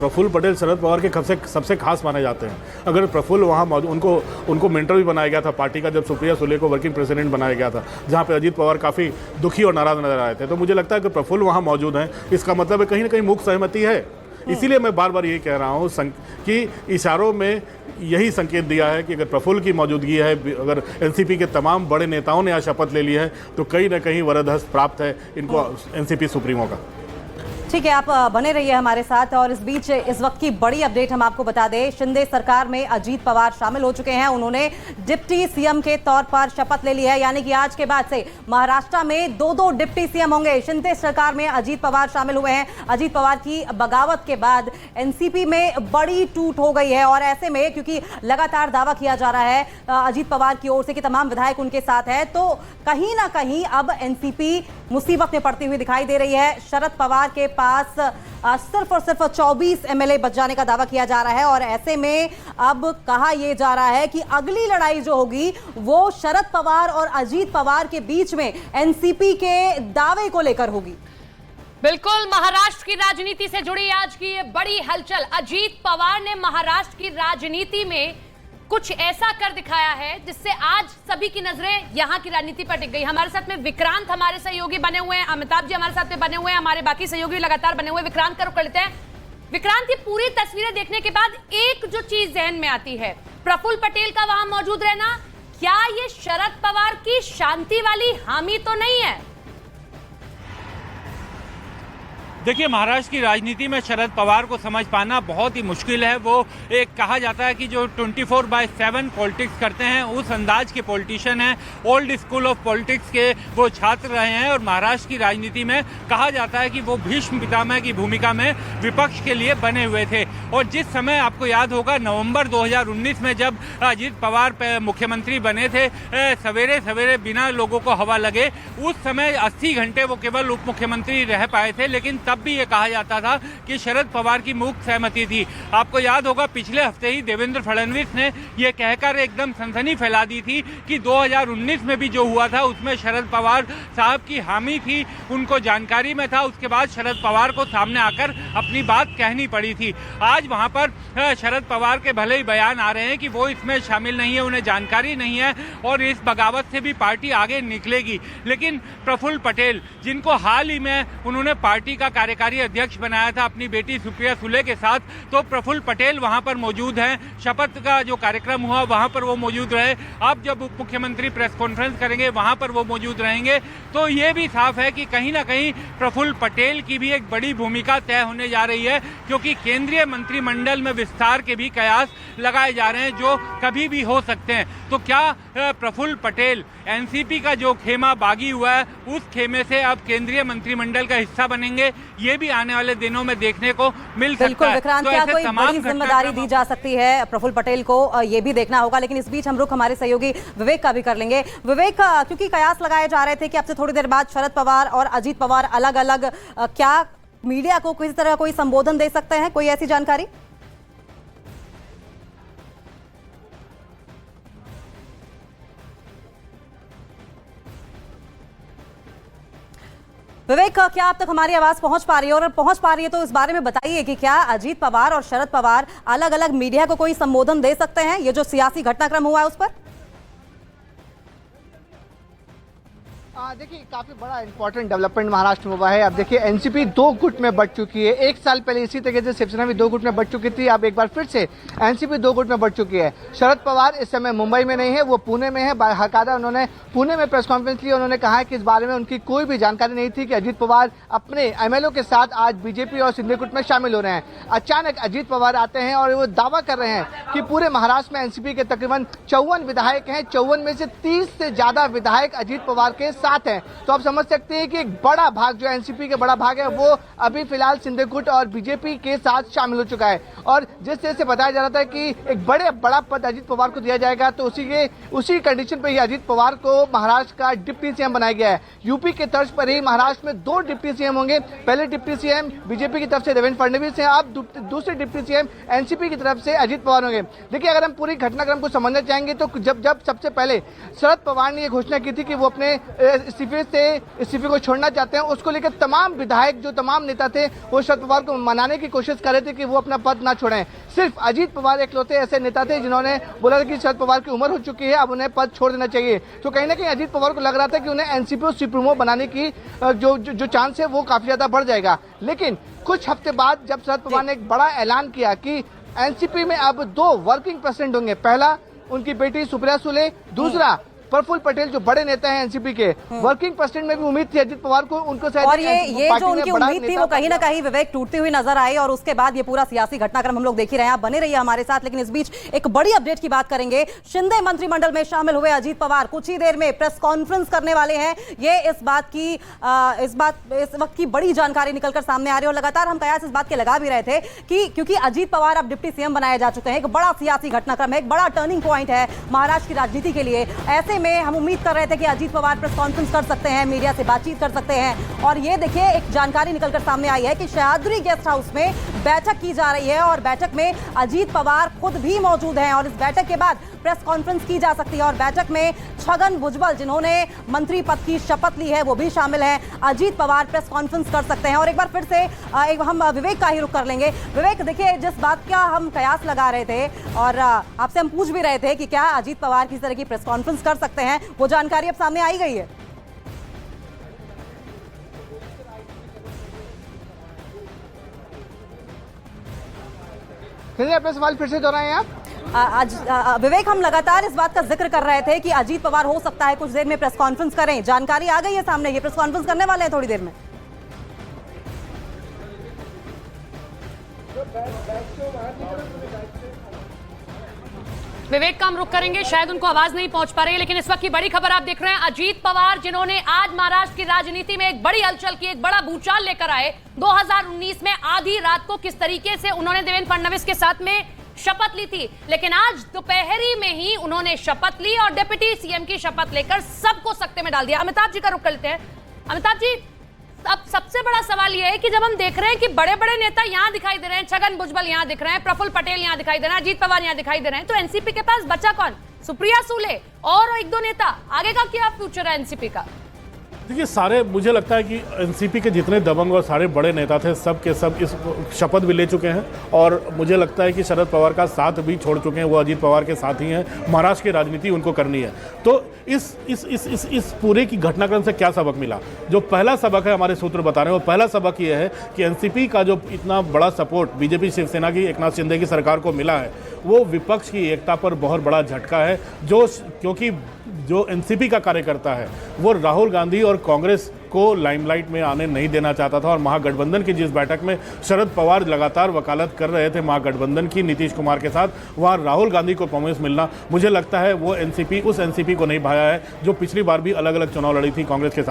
प्रफुल्ल पटेल शरद पवार के सबसे खास माने जाते हैं। अगर प्रफुल्ल वहाँ मौजूद, उनको मेंटर भी बनाया गया था पार्टी का, जब सुप्रिया सुले को वर्किंग प्रेसिडेंट बनाया गया था, जहाँ पे अजीत पवार काफ़ी दुखी और नाराज नजर आए थे। तो मुझे लगता है कि प्रफुल्ल वहाँ मौजूद हैं, इसका मतलब है कहीं ना कहीं मुख्य सहमति है। इसीलिए मैं बार बार यही कह रहा हूँ कि इशारों में यही संकेत दिया है कि अगर प्रफुल्ल की मौजूदगी है, अगर एनसीपी के तमाम बड़े नेताओं ने आज शपथ ले ली है, तो कहीं ना कहीं वरदहस्त प्राप्त है इनको एनसीपी सुप्रीमो का। ठीक है, आप बने रहिए हमारे साथ। और इस बीच इस वक्त की बड़ी अपडेट हम आपको बता दें, शिंदे सरकार में अजीत पवार शामिल हो चुके हैं। उन्होंने डिप्टी सीएम के तौर पर शपथ ले ली है, यानी कि आज के बाद से महाराष्ट्र में 2 डिप्टी सीएम होंगे। शिंदे सरकार में अजीत पवार शामिल हुए हैं। अजीत पवार की बगावत के बाद एनसीपी में बड़ी टूट हो गई है, और ऐसे में क्योंकि लगातार दावा किया जा रहा है अजीत पवार की ओर से कि तमाम विधायक उनके साथ है, तो कहीं ना कहीं अब एनसीपी मुसीबत में पड़ती हुई दिखाई दे रही है। शरद पवार के पास सिर्फ और सिर्फ 24 एमएलए बच जाने का दावा किया जा रहा है, और ऐसे में अब कहा यह जा रहा है कि अगली लड़ाई जो होगी वो शरद पवार और अजीत पवार के बीच में एनसीपी के दावे को लेकर होगी। बिल्कुल, महाराष्ट्र की राजनीति से जुड़ी आज की ये बड़ी हलचल। अजीत पवार ने महाराष्ट्र की राजनीति में कुछ ऐसा कर दिखाया है जिससे आज सभी की नजरें यहां की राजनीति पर टिक गई। हमारे साथ में विक्रांत हमारे सहयोगी बने हुए हैं, अमिताभ जी हमारे साथ में बने हुए हैं, हमारे बाकी सहयोगी लगातार बने हुए हैं। विक्रांत का रुख कर लेते हैं। विक्रांत, ये पूरी तस्वीरें देखने के बाद एक जो चीज जहन में आती है, प्रफुल्ल पटेल का वहां मौजूद रहना, क्या ये शरद पवार की शांति वाली हामी तो नहीं है? देखिए, महाराष्ट्र की राजनीति में शरद पवार को समझ पाना बहुत ही मुश्किल है। वो एक कहा जाता है कि जो 24/7 पॉलिटिक्स करते हैं, उस अंदाज के पॉलिटिशियन हैं। ओल्ड स्कूल ऑफ पॉलिटिक्स के वो छात्र रहे हैं, और महाराष्ट्र की राजनीति में कहा जाता है कि वो भीष्म पितामह की भूमिका में विपक्ष के लिए बने हुए थे। और जिस समय आपको याद होगा, नवंबर 2019 में जब अजीत पवार मुख्यमंत्री बने थे, सवेरे सवेरे बिना लोगों को हवा लगे, उस समय 80 घंटे वो केवल उप मुख्यमंत्री रह पाए थे। लेकिन तब भी ये कहा जाता था कि शरद पवार की मुक्त सहमति थी। आपको याद होगा, पिछले हफ्ते ही देवेंद्र फडणवीस ने ये कहकर एकदम सनसनी फैला दी थी कि 2019 में भी जो हुआ था उसमें शरद पवार साहब की हामी थी, उनको जानकारी में था। उसके बाद शरद पवार को सामने आकर अपनी बात कहनी पड़ी थी। आज वहां पर शरद पवार के भले ही बयान आ रहे हैं कि वो इसमें शामिल नहीं है, उन्हें जानकारी नहीं है, और इस बगावत से भी पार्टी आगे निकलेगी। लेकिन प्रफुल्ल पटेल, जिनको हाल ही में उन्होंने पार्टी का कार्यकारी अध्यक्ष बनाया था अपनी बेटी सुप्रिया सुले के साथ, तो प्रफुल्ल पटेल वहां पर मौजूद हैं। शपथ का जो कार्यक्रम हुआ वहां पर वो मौजूद रहे। अब जब उप मुख्यमंत्री प्रेस कॉन्फ्रेंस करेंगे वहां पर वो मौजूद रहेंगे। तो ये भी साफ है कि कहीं ना कहीं प्रफुल्ल पटेल की भी एक बड़ी भूमिका तय होने जा रही है, क्योंकि केंद्रीय मंत्रिमंडल में विस्तार के भी कयास लगाए जा रहे हैं जो कभी भी हो सकते हैं। तो क्या प्रफुल्ल पटेल एनसीपी का जो खेमा बागी हुआ है, उस खेमे से अब केंद्रीय मंत्रिमंडल का हिस्सा बनेंगे? ये भी आने वाले दिनों में देखने को मिल सकता है। विक्रांत, क्या कोई बड़ी जिम्मेदारी दी जा सकती है प्रफुल्ल पटेल को, ये भी देखना होगा। लेकिन इस बीच हम रुख हमारे सहयोगी विवेक का भी कर लेंगे। विवेक, क्योंकि कयास लगाए जा रहे थे कि अब से थोड़ी देर बाद शरद पवार और अजीत पवार अलग अलग क्या मीडिया को किसी तरह कोई संबोधन दे सकते हैं, कोई ऐसी जानकारी? विवेक, क्या आप तक हमारी आवाज पहुंच पा रही है? और पहुंच पा रही है तो इस बारे में बताइए कि क्या अजीत पवार और शरद पवार अलग अलग मीडिया को कोई संबोधन दे सकते हैं, ये जो सियासी घटनाक्रम हुआ है उस पर? देखिए, काफी बड़ा इंपॉर्टेंट डेवलपमेंट महाराष्ट्र में हुआ है। अब देखिए, एनसीपी 2 गुट में बढ़ चुकी है। 1 साल पहले इसी तरीके से शिवसेना भी 2 गुट में बढ़ चुकी थी। अब एक बार फिर से एनसीपी 2 गुट में बढ़ चुकी है। शरद पवार इस समय मुंबई में नहीं है, वो पुणे में है। बाकायदा उन्होंने पुणे में प्रेस कॉन्फ्रेंस ली। उन्होंने कहा कि इस बारे में उनकी कोई भी जानकारी नहीं थी कि अजीत पवार अपने एमएलए के साथ आज बीजेपी और शिंदे गुट में शामिल हो रहे हैं। अचानक अजीत पवार आते हैं और वो दावा कर रहे हैं कि पूरे महाराष्ट्र में एनसीपी के तकरीबन 54 विधायक हैं, 54 में से 30 से ज्यादा विधायक अजीत पवार के साथ हैं। तो आप समझ सकते हैं कि एक बड़ा भाग जो एनसीपी के बड़ा भाग है वो अभी फिलहाल शिंदे गुट और बीजेपी के साथ शामिल हो चुका है। और जिस तरह से बताया जा रहा था कि एक बड़ा पद अजीत पवार को दिया जाएगा, तो उसी कंडीशन पे ही अजीत पवार को महाराष्ट्र का डिप्टी सीएम बनाया गया है। यूपी के तर्ज पर ही महाराष्ट्र में 2 डिप्टी सीएम होंगे। पहले डिप्टी सीएम बीजेपी की तरफ से देवेंद्र फडणवीस हैं, अब दूसरे डिप्टी सीएम एनसीपी की तरफ से अजीत पवार होंगे। देखिए, अगर हम पूरी घटनाक्रम को समझना चाहेंगे तो जब सबसे पहले शरद पवार ने यह घोषणा की थी कि वो अपने इस्तीफे को छोड़ना चाहते हैं, उसको लेकर तमाम विधायक, जो तमाम नेता थे, वो शरद पवार को मनाने की कोशिश कर रहे थे कि वो अपना पद ना छोड़ें। सिर्फ अजीत पवार एकलौते ऐसे नेता थे जिन्होंने बोला था कि शरद पवार की उम्र हो चुकी है, अब उन्हें पद छोड़ देना चाहिए। तो कहीं ना कहीं अजीत पवार को लग रहा था कि उन्हें एनसीपी सुप्रीमो बनाने की जो चांस है वो काफी ज्यादा बढ़ जाएगा। लेकिन कुछ हफ्ते बाद जब शरद पवार ने एक बड़ा ऐलान किया कि एनसीपी में अब 2 वर्किंग प्रेसिडेंट होंगे, पहला उनकी बेटी सुप्रिया सुले, दूसरा प्रफुल्ल पटेल जो बड़े नेता हैं एनसीपी के। वर्किंग प्रेसिडेंट में भी उम्मीद थी अजीत पवार को, उनको शायद और ये जो उनकी उम्मीद थी वो कहीं ना कहीं विवेक टूटती हुई नजर आई, और उसके बाद ये पूरा सियासी घटनाक्रम हम लोग देख ही रहे हैं। आप बने रहिए हमारे साथ, लेकिन इस बीच एक बड़ी अपडेट की बात करेंगे। शिंदे मंत्रिमंडल में शामिल हुए अजीत पवार कुछ ही देर में प्रेस कॉन्फ्रेंस करने वाले हैं। ये इस वक्त की बड़ी जानकारी निकलकर सामने आ रही है, और लगातार हम कयास इस बात के लगा भी रहे थे कि क्योंकि अजीत पवार अब डिप्टी सीएम बनाए जा चुके हैं, एक बड़ा सियासी घटनाक्रम है, एक बड़ा टर्निंग पॉइंट है महाराष्ट्र की राजनीति के लिए। ऐसे में हम उम्मीद कर थे कि अजीत पवार प्रेस कॉन्फ्रेंस कर सकते हैं, मीडिया से बातचीत कर सकते हैं। और ये देखिए एक जानकारी निकलकर सामने आई है कि सह्याद्री गेस्ट हाउस में बैठक की जा रही है, और बैठक में अजीत पवार खुद भी मौजूद हैं, और इस बैठक के बाद प्रेस कॉन्फ्रेंस की जा सकती है। और बैठक में छगन भुजबल जिन्होंने मंत्री पद की शपथ ली है वो भी शामिल हैं। अजीत पवार प्रेस कॉन्फ्रेंस कर सकते हैं। और एक बार फिर से हम विवेक का ही रुख कर लेंगे। विवेक, देखिए जिस बात का हम कयास लगा रहे थे और आपसे हम पूछ भी रहे थे कि क्या अजीत पवार किसी तरह की प्रेस कॉन्फ्रेंस कर सकते हैं, वो जानकारी अब सामने आई गई है। अपना सवाल फिर से दोहराएं आप। आज विवेक, हम लगातार इस बात का जिक्र कर रहे थे कि अजीत पवार हो सकता है कुछ देर में प्रेस कॉन्फ्रेंस करें। जानकारी आ गई है सामने, ये प्रेस कॉन्फ्रेंस करने वाले हैं थोड़ी देर में। विवेक का हम रुख करेंगे, शायद उनको आवाज नहीं पहुंच पा रही है, लेकिन इस वक्त की बड़ी खबर आप देख रहे हैं। अजीत पवार जिन्होंने आज महाराष्ट्र की राजनीति में एक बड़ी हलचल की, एक बड़ा भूचाल लेकर आए। 2019 में आधी रात को किस तरीके से उन्होंने देवेंद्र फडणवीस के साथ में शपथ ली थी, लेकिन आज दोपहरी में ही उन्होंने शपथ ली और डिप्टी सीएम की शपथ लेकर सबको सकते में डाल दिया। अमिताभ जी का रुख करते हैं। अमिताभ जी, अब सबसे बड़ा सवाल यह है कि जब हम देख रहे हैं कि बड़े बड़े नेता यहां दिखाई दे रहे हैं, छगन भुजबल यहां दिख रहे हैं, प्रफुल्ल पटेल यहां दिखाई दे रहे हैं, अजीत पवार यहां दिखाई दे रहे हैं, तो एनसीपी के पास बचा कौन? सुप्रिया सुले और 1-2 नेता। आगे का क्या फ्यूचर है एनसीपी का? देखिए, सारे मुझे लगता है कि एनसीपी के जितने दबंग और सारे बड़े नेता थे सब के सब इस शपथ भी ले चुके हैं, और मुझे लगता है कि शरद पवार का साथ भी छोड़ चुके हैं। वो अजीत पवार के साथ ही हैं। महाराष्ट्र की राजनीति उनको करनी है। तो इस पूरे की घटनाक्रम से क्या सबक मिला? जो पहला सबक है, हमारे सूत्र बता रहे हैं, वो पहला सबक ये है कि एनसीपी का जो इतना बड़ा सपोर्ट बीजेपी शिवसेना की एकनाथ शिंदे की सरकार को मिला है, वो विपक्ष की एकता पर बहुत बड़ा झटका है। क्योंकि जो एनसीपी का कार्यकर्ता है वो राहुल गांधी और कांग्रेस को लाइमलाइट में आने नहीं देना चाहता था, और महागठबंधन की जिस बैठक में शरद पवार लगातार वकालत कर रहे थे महागठबंधन की नीतीश कुमार के साथ, वहाँ राहुल गांधी को प्रॉमिस मिलना, मुझे लगता है वो एनसीपी उस एनसीपी को नहीं भाया है जो पिछली बार भी अलग अलग चुनाव लड़ी थी कांग्रेस के साथ।